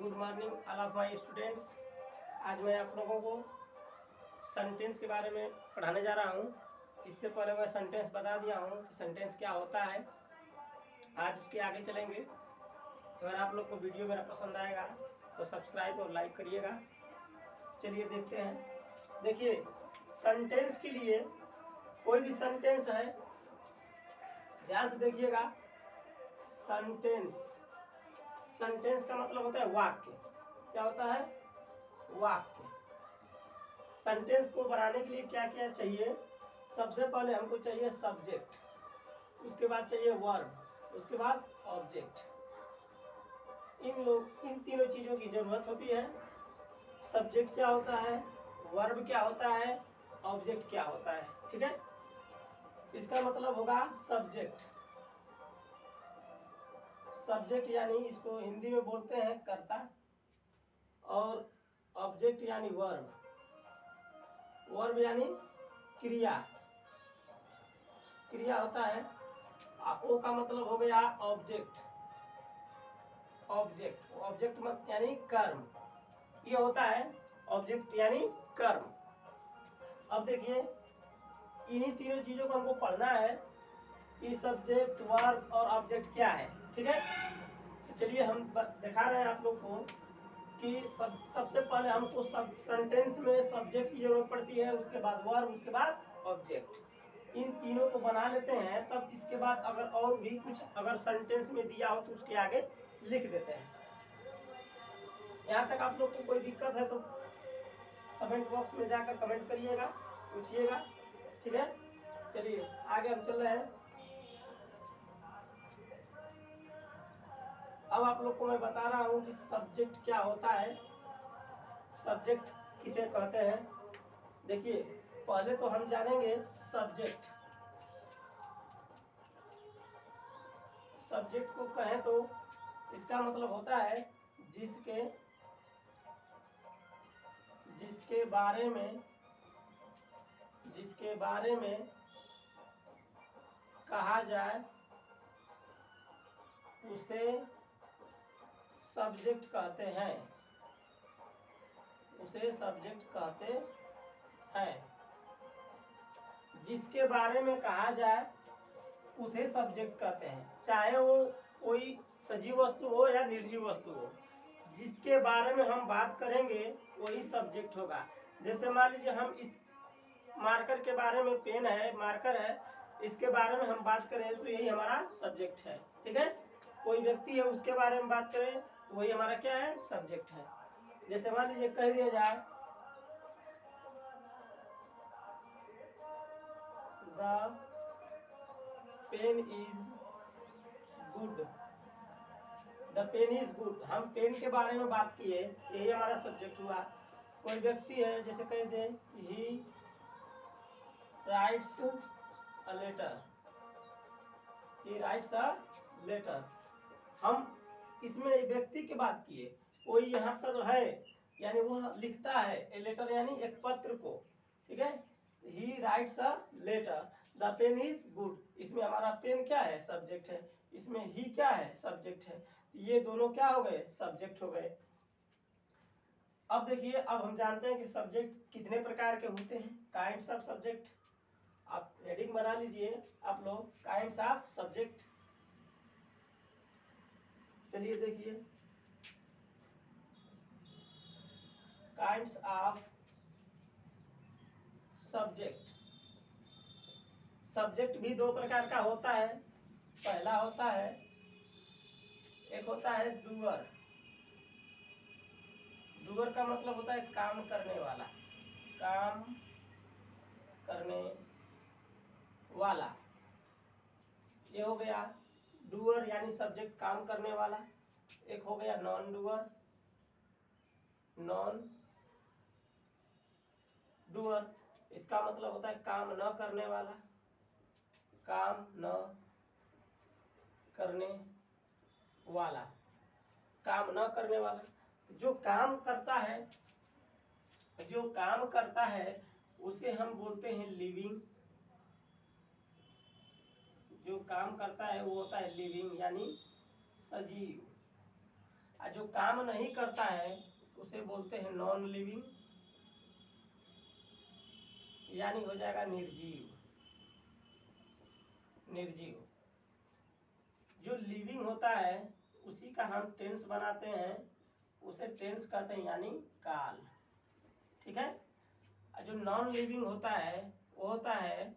Good morning all of my students. आज मैं आप लोगों को सेंटेंस के बारे में पढ़ाने जा रहा हूँ। इससे पहले मैं सेंटेंस बता दिया हूँ कि सेंटेंस क्या होता है। आज उसके आगे चलेंगे। अगर आप लोग को वीडियो मेरा पसंद आएगा तो सब्सक्राइब और लाइक करिएगा। चलिए देखते हैं। देखिए, सेंटेंस के लिए कोई भी सेंटेंस है, ध्यान से देखिएगा। सेंटेंस का मतलब होता है वाक्य। क्या होता है? वाक्य। सेंटेंस को बनाने के लिए क्या क्या चाहिए? सबसे पहले हमको चाहिए सब्जेक्ट, उसके बाद चाहिए वर्ब, उसके बाद ऑब्जेक्ट। इन तीनों चीजों की जरूरत होती है। सब्जेक्ट क्या होता है, वर्ब क्या होता है, ऑब्जेक्ट क्या होता है। ठीक है, इसका मतलब होगा सब्जेक्ट। सब्जेक्ट यानी इसको हिंदी में बोलते हैं कर्ता, और ऑब्जेक्ट यानी वर्ब। वर्ब यानी क्रिया, क्रिया होता है। ओ का मतलब हो गया ऑब्जेक्ट। ऑब्जेक्ट यानी कर्म, ये होता है ऑब्जेक्ट यानी कर्म। अब देखिए, इन्हीं तीनों चीजों को हमको पढ़ना है कि सब्जेक्ट, वर्ब और ऑब्जेक्ट क्या है। ठीक है, तो चलिए हम दिखा रहे हैं आप लोग को कि सबसे पहले हमको सब सेंटेंस में सब्जेक्ट की जरूरत पड़ती है, उसके बाद वर्ब, उसके बाद ऑब्जेक्ट। इन तीनों को बना लेते हैं, तब इसके बाद अगर और भी कुछ अगर सेंटेंस में दिया हो तो उसके आगे लिख देते हैं। यहाँ तक आप लोग को कोई दिक्कत है तो कमेंट बॉक्स में जाकर कमेंट करिएगा, पूछिएगा। ठीक है, चलिए आगे हम चल रहे हैं। अब आप लोग को मैं बता रहा हूँ कि सब्जेक्ट क्या होता है, सब्जेक्ट किसे कहते हैं। देखिए, पहले तो हम जानेंगे सब्जेक्ट। सब्जेक्ट को कहें तो इसका मतलब होता है जिसके बारे में कहा जाए उसे सब्जेक्ट कहते हैं, उसे सब्जेक्ट कहते हैं। जिसके बारे में कहा जाए उसे सब्जेक्ट कहते हैं, चाहे वो कोई सजीव वस्तु हो या निर्जीव वस्तु हो। जिसके बारे में हम बात करेंगे वही सब्जेक्ट होगा। जैसे मान लीजिए हम इस मार्कर के बारे में, पेन है, मार्कर है, इसके बारे में हम बात करें तो यही हमारा सब्जेक्ट है। ठीक है, कोई व्यक्ति है उसके बारे में बात करें तो वही हमारा क्या है, सब्जेक्ट है। जैसे मान लीजिए कह दिया जाए the pen is good, the pen is good. हम पेन के बारे में बात किए, यही हमारा सब्जेक्ट हुआ। कोई व्यक्ति है, जैसे कह दे he writes a letter, he writes a letter. हम इसमें व्यक्ति की बात किए, कोई यहाँ पर है यानी वो लिखता है, ए लेटर यानी एक पत्र को। ठीक है, he writes a letter, the pen is good. इसमें हमारा पेन क्या है, सब्जेक्ट है। इसमें ही क्या है, सब्जेक्ट है। ये दोनों क्या हो गए, सब्जेक्ट हो गए। अब देखिए, अब हम जानते हैं कि सब्जेक्ट कितने प्रकार के होते हैं, काइंड्स ऑफ सब्जेक्ट। आप हेडिंग बना लीजिए आप लोग, काइंड्स ऑफ सब्जेक्ट। चलिए देखिए, काइंड्स ऑफ सब्जेक्ट। सब्जेक्ट भी दो प्रकार का होता है। पहला होता है, एक होता है डूअर। डूअर का मतलब होता है काम करने वाला, काम करने वाला। ये हो गया डूअर यानी सब्जेक्ट, काम करने वाला। एक हो गया नॉन डूअर, नॉन डूअर, इसका मतलब होता है काम न करने वाला, काम न करने वाला, काम न करने वाला। जो काम करता है, जो काम करता है उसे हम बोलते हैं लिविंग। जो काम करता है वो होता है लिविंग यानी सजीव। और जो काम नहीं करता है उसे बोलते हैं नॉन लिविंग, यानी हो जाएगा निर्जीव। निर्जीव। जो लिविंग होता है उसी का हम टेंस बनाते हैं, उसे टेंस कहते हैं यानी काल। ठीक है। जो नॉन लिविंग होता है वो होता है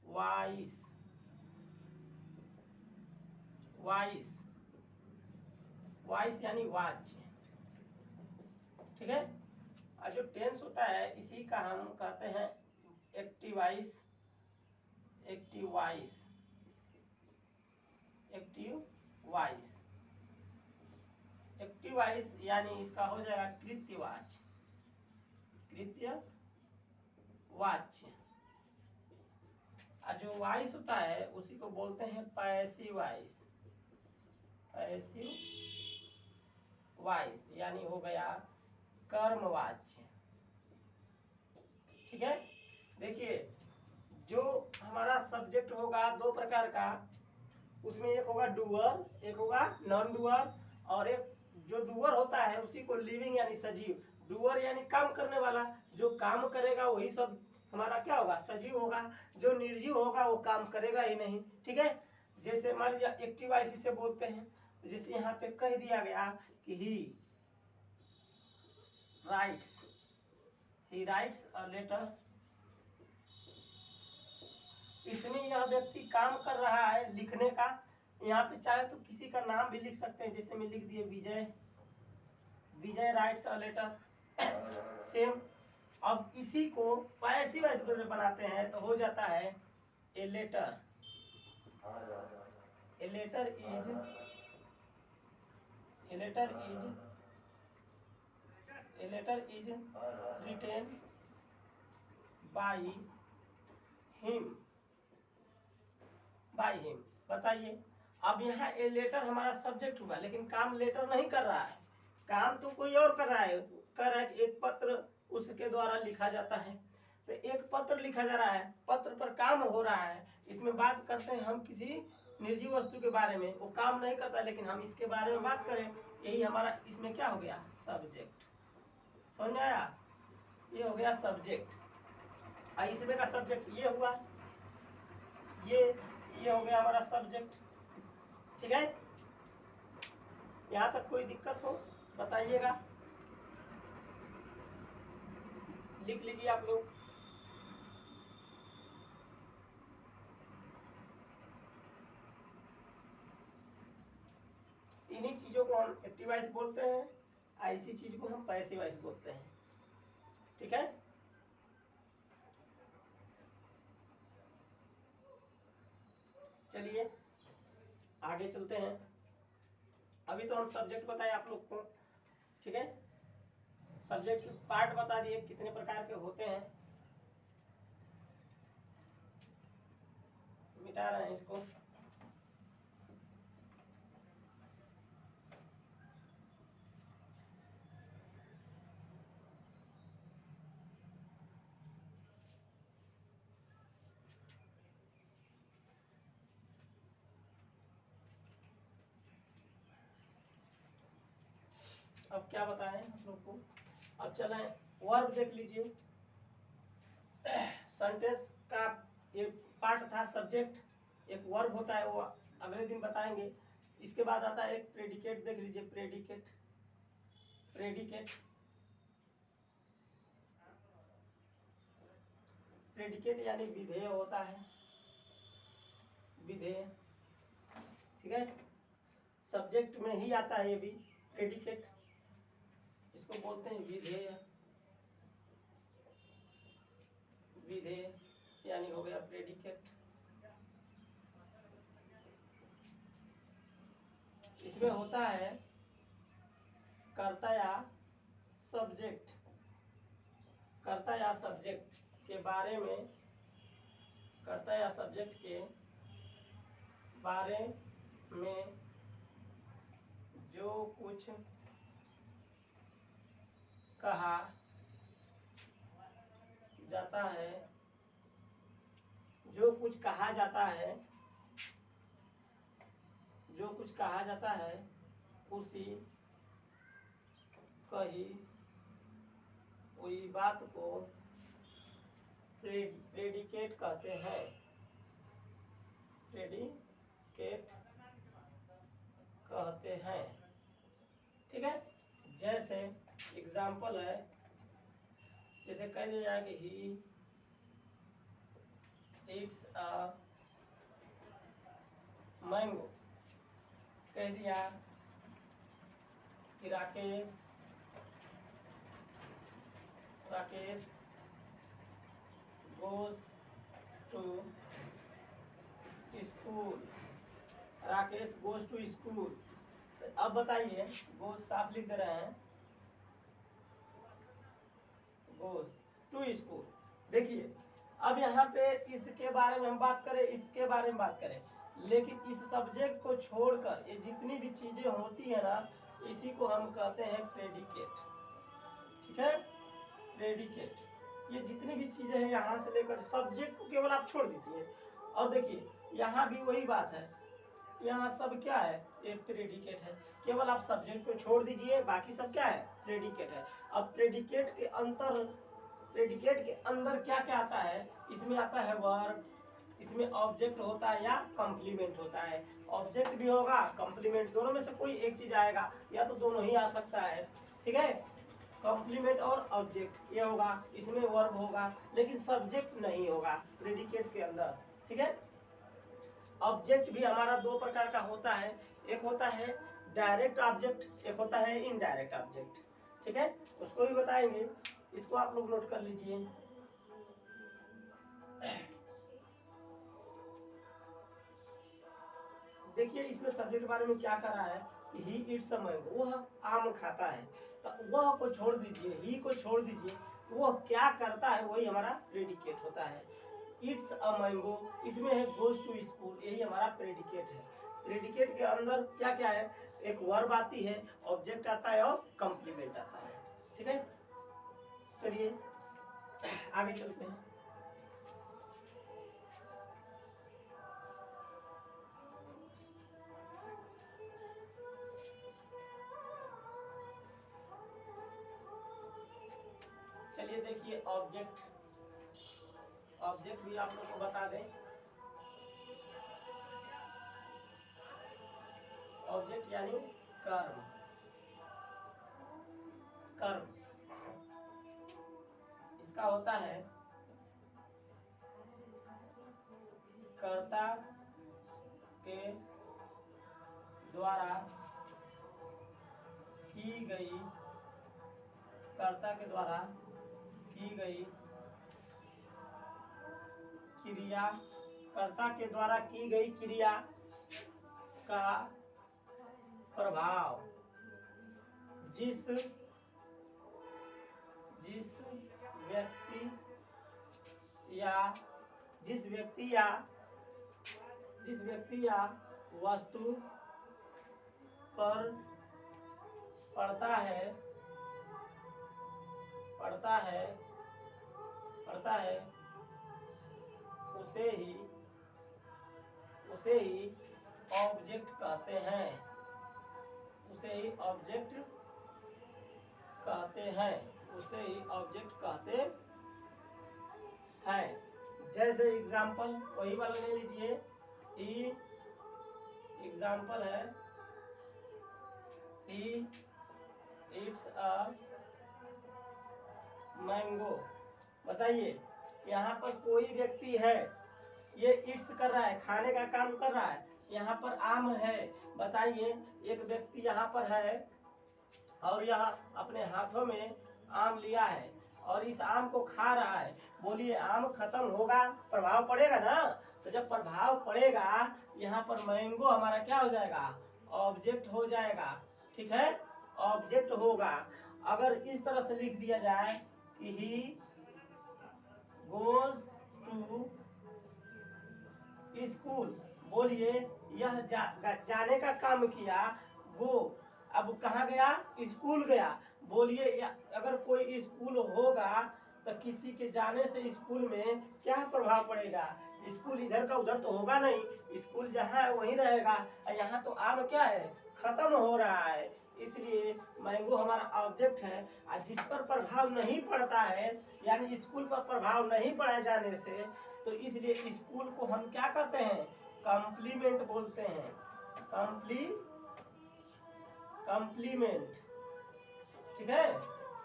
वाइस। वाइस, वाइस यानी वाच्य। ठीक है। और जो टेंस होता है इसी का हम कहते हैं active vice. Active vice. Active vice. Active vice यानी इसका हो जाएगा कृत्यवाच्य। कृत्यवाच्य। और जो वाइस होता है उसी को बोलते हैं पैसिव वाइस। पैसिव वाइस यानी हो गया कर्मवाच्य। ठीक है। देखिए जो हमारा सब्जेक्ट होगा दो प्रकार का, उसमें एक होगा डूअर, एक होगा नॉन डूअर। और एक जो डूअर होता है उसी को लिविंग यानी सजीव। डूअर यानी काम करने वाला, जो काम करेगा वही सब हमारा क्या होगा, सजीव होगा। जो निर्जीव होगा वो काम करेगा ही नहीं। ठीक है। जैसे मान लीजिए एक्टिव वाइस से बोलते हैं, जैसे यहाँ पे कह दिया गया कि ही राइट्स अ लेटर। इसमें यह व्यक्ति काम कर रहा है लिखने का। यहाँ पे चाहे तो किसी का नाम भी लिख सकते हैं, जैसे मैं लिख दिए विजय। विजय राइट्स अ लेटर। सेम। अब इसी को पैसिव वॉइस बनाते हैं तो हो जाता है a letter. A letter is a letter is written by him. By him. बताइए अब यहाँ ए लेटर हमारा सब्जेक्ट हुआ, लेकिन काम लेटर नहीं कर रहा है, काम तो कोई और कर रहा है। कर रहा है कि एक पत्र उसके द्वारा लिखा जाता है, तो एक पत्र लिखा जा रहा है, पत्र पर काम हो रहा है। इसमें बात करते हैं हम किसी निर्जीव वस्तु के बारे में, वो काम नहीं करता लेकिन हम इसके बारे में बात करें, यही हमारा इसमें क्या हो गया, सब्जेक्ट। समझ में आया? ये हो गया सब्जेक्ट। इसमें का सब्जेक्ट ये हुआ, ये हो गया हमारा सब्जेक्ट। ठीक है। यहाँ तक कोई दिक्कत हो बताइएगा, लिख लीजिए आप लोग। इन्हीं चीजों को हम एक्टिव वॉइस बोलते हैं, ऐसी चीज को हम पैसिव वॉइस बोलते हैं। ठीक है। चलिए आगे चलते हैं। अभी तो हम सब्जेक्ट बताए आप लोग को। ठीक है। सब्जेक्ट पार्ट बता दिए कितने प्रकार के होते हैं। मिटा रहे हैं इसको। अब क्या बताएं आप लोग को। अब चलें वर्ब देख लीजिए। सेंटेंस का एक पार्ट था सब्जेक्ट, एक वर्ब होता है, वो अगले दिन बताएंगे। इसके बाद आता है एक प्रेडिकेट, देख लीजिए प्रेडिकेट। प्रेडिकेट प्रेडिकेट यानी विधेय होता है, विधेय। ठीक है। सब्जेक्ट में ही आता है ये भी प्रेडिकेट, इसको बोलते हैं विधेय। विधेय यानी हो गया प्रेडिकेट। इसमें होता है कर्ता या सब्जेक्ट। कर्ता या सब्जेक्ट के बारे में, कर्ता या सब्जेक्ट के बारे में जो कुछ कहा जाता है, जो कुछ कहा जाता है, जो कुछ कहा जाता है उसी कही हुई बात को प्रेडिकेट कहते हैं। प्रेडिकेट कहते हैं, ठीक है। जैसे एग्जाम्पल है, जैसे कह दिया जाए कि ही इट्स अ मैंगो, कह दिया कि Rakesh goes to school, Rakesh goes to school. अब बताइए, गोज साफ लिख दे रहे हैं, गोज टू स्कूल। देखिए अब यहाँ पे इसके बारे में हम बात करें, इसके बारे में बात करें, लेकिन इस सब्जेक्ट को छोड़कर ये जितनी भी चीजें होती है ना, इसी को हम कहते हैं प्रेडिकेट, ठीक है। प्रेडिकेट, ये जितनी भी चीजें हैं यहाँ से लेकर सब्जेक्ट को केवल आप छोड़ दीजिए। और देखिए यहाँ भी वही बात है, यहाँ सब क्या है, एक प्रेडिकेट है, केवल आप सब्जेक्ट को छोड़ दीजिए, बाकी सब क्या है, प्रेडिकेट है। अब प्रेडिकेट के अंदर क्या क्या आता है, इसमें आता है वर्ब, इसमें ऑब्जेक्ट होता है या कंप्लीमेंट होता है। ऑब्जेक्ट भी होगा, कंप्लीमेंट, दोनों में से कोई एक चीज आएगा, या तो दोनों ही आ सकता है, ठीक है। कंप्लीमेंट और ऑब्जेक्ट ये होगा, इसमें वर्ब होगा, लेकिन सब्जेक्ट नहीं होगा प्रेडिकेट के अंदर, ठीक है। ऑब्जेक्ट भी हमारा दो प्रकार का होता है, एक होता है डायरेक्ट ऑब्जेक्ट, एक होता है इनडायरेक्ट ऑब्जेक्ट, ठीक है। उसको भी बताएंगे, इसको आप लोग नोट कर लीजिए। देखिए इसमें सब्जेक्ट बारे में क्या कर रहा है कि ही इट्स अ मैंगो, वह आम खाता है, तो वह को छोड़ दीजिए, ही को छोड़ दीजिए, वह क्या करता है वही हमारा प्रेडिकेट होता है। इट्स अ मैंगो, इसमें है गोज टू स्कूल, यही हमारा प्रेडिकेट है। प्रेडिकेट के अंदर क्या क्या है, एक वर्ब आती है, ऑब्जेक्ट आता है और कंप्लीमेंट आता है, ठीक है। चलिए आगे चलते हैं। चलिए देखिए ऑब्जेक्ट, ऑब्जेक्ट भी आप लोग को बता दें। ऑब्जेक्ट यानी कर्म, कर्म इसका होता है कर्ता के द्वारा की गई, कर्ता के द्वारा की गई क्रिया, कर्ता के द्वारा की गई क्रिया का प्रभाव जिस व्यक्ति या वस्तु पर पड़ता है उसे ही ऑब्जेक्ट कहते हैं, उसे ही ऑब्जेक्ट कहते हैं। जैसे एग्जाम्पल वही वाला ले लीजिए, एग्जाम्पल है ही इट्स अ मैंगो। बताइए यहाँ पर कोई व्यक्ति है, ये इट्स कर रहा है, खाने का काम कर रहा है, यहाँ पर आम है। बताइए एक व्यक्ति यहाँ पर है और यह अपने हाथों में आम लिया है और इस आम को खा रहा है, बोलिए आम खत्म होगा, प्रभाव पड़ेगा ना। तो जब प्रभाव पड़ेगा यहाँ पर मैंगो हमारा क्या हो जाएगा, ऑब्जेक्ट हो जाएगा, ठीक है, ऑब्जेक्ट होगा। अगर इस तरह से लिख दिया जाए कि ही गोज टू स्कूल, बोलिए यह जाने का काम किया, गो अब कहाँ गया, स्कूल गया। बोलिए अगर कोई स्कूल होगा तो किसी के जाने से स्कूल में क्या प्रभाव पड़ेगा, स्कूल इधर का उधर तो होगा नहीं, स्कूल जहाँ है वहीं रहेगा। यहाँ तो आम क्या है, खत्म हो रहा है, इसलिए मैंगो हमारा ऑब्जेक्ट है, और जिस पर प्रभाव नहीं पड़ता है, यानी स्कूल पर प्रभाव नहीं पड़ा जाने से, तो इसलिए स्कूल को हम क्या कहते हैं, कॉम्प्लीमेंट बोलते हैं। कॉम्प्लीमेंट, ठीक है।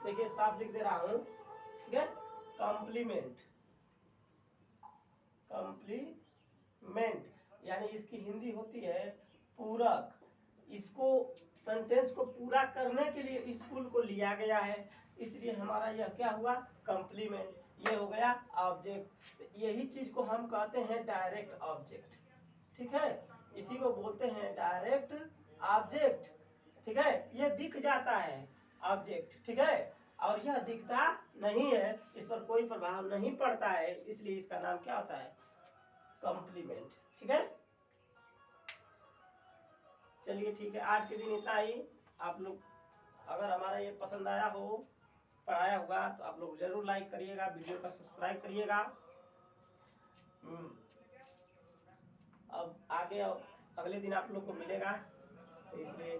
देखिए साफ लिख दे रहा हूं, ठीक है। कॉम्प्लीमेंट, कॉम्प्लीमेंट यानी इसकी हिंदी होती है पूरक। इसको सेंटेंस को पूरा करने के लिए स्कूल को लिया गया है, इसलिए हमारा यह क्या हुआ, कॉम्प्लीमेंट। ये हो गया ऑब्जेक्ट। यही चीज को हम कहते हैं डायरेक्ट ऑब्जेक्ट, ठीक है। इसी को बोलते हैं डायरेक्ट ऑब्जेक्ट, ठीक है। ये दिख जाता है ऑब्जेक्ट, ठीक है, और यह दिखता नहीं है, इस पर कोई प्रभाव नहीं पड़ता है, इसलिए इसका नाम क्या होता है, कॉम्प्लीमेंट, ठीक है। चलिए ठीक है, आज के दिन इतना ही। आप लोग अगर हमारा ये पसंद आया हो, पढ़ाया होगा, तो आप लोग जरूर लाइक करिएगा, वीडियो का सब्सक्राइब करिएगा। अब आगे अगले दिन आप लोग को मिलेगा, तो इसलिए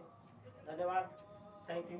धन्यवाद, थैंक यू।